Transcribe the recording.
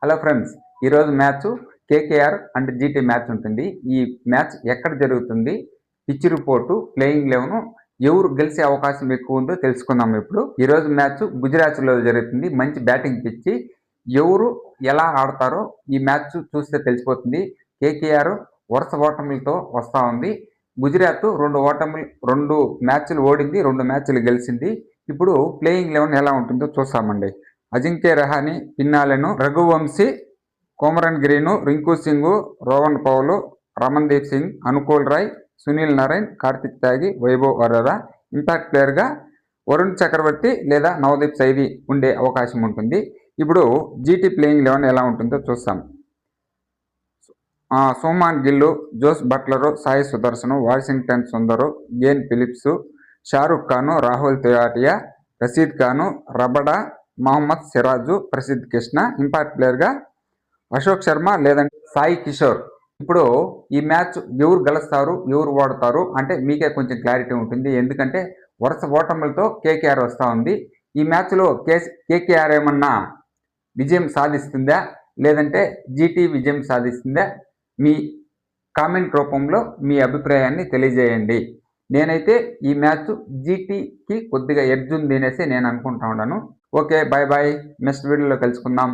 Hello friends, ఈరోజు match KKR and GT match ఉంటుంది. ఈ మ్యాచ్ ఎక్కడ జరుగుతుంది, పిచ్ రిపోర్టు, ప్లేయింగ్ 11, ఎవరు గెలిచే అవకాశం ఎక్కువ ఉందో తెలుసుకుందాం. ఇప్పుడు ఈరోజు మ్యాచ్ గుజరాత్లో జరుగుతుంది. మంచి బ్యాటింగ్ పిచ్చి. ఎవరు ఎలా ఆడతారో ఈ మ్యాచ్ చూస్తే తెలిసిపోతుంది. కేకేఆర్ వరుస ఓటములతో వస్తూ ఉంది. గుజరాత్ రెండు మ్యాచ్లు ఓడింది, 2 మ్యాచ్లు గెలిచింది. ఇప్పుడు ప్లేయింగ్ 11 ఎలా ఉంటుందో చూస్తామండి. అజింక్య రహానే, పిన్నాలెను, రఘువంశీ, కోమరన్ గ్రీను, రింకు సింగ్, రోహన్ పౌలు, రమన్దీప్ సింగ్, అనుకూల్ రాయ్, సునీల్ నారాయణ్, కార్తిక్ త్యాగి, వైభవ్ అరోరా. ఇంపాక్ట్ ప్లేయర్గా వరుణ్ చక్రవర్తి లేదా నవదీప్ సైది ఉండే అవకాశం ఉంటుంది. ఇప్పుడు జీటీ ప్లేయింగ్ 11 ఎలా ఉంటుందో చూస్తాం. Shubman Gill, Jos Buttler, Sai Sudharsan, Washington Sundar, Glenn Phillips, Shahrukh Khan, Rahul Tewatia, Rashid Khan, Rabada, Mohammed Siraj, Prasidh Krishna. Impact ప్లేయర్గా అశోక్ శర్మ లేదంటే సాయి కిషోర్. ఇప్పుడు ఈ మ్యాచ్ ఎవరు గెలుస్తారు, ఎవరు ఓడతారు అంటే మీకే కొంచెం క్లారిటీ ఉంటుంది. ఎందుకంటే వరుస ఓటములతో కేకేఆర్ వస్తూ ఉంది. ఈ మ్యాచ్లో కేకేఆర్ ఏమన్నా విజయం సాధిస్తుందా లేదంటే జీటీ విజయం సాధిస్తుందా? మీ కామెంట్ రూపంలో మీ అభిప్రాయాన్ని తెలియజేయండి. నేనైతే ఈ మ్యాచ్ జీటీకి కొద్దిగా ఎడ్జ్ ఉంది అనేసి నేను అనుకుంటా ఉన్నాను. Okay, bye bye. నెక్స్ట్ వీడియోలో కలుసుకుందాం.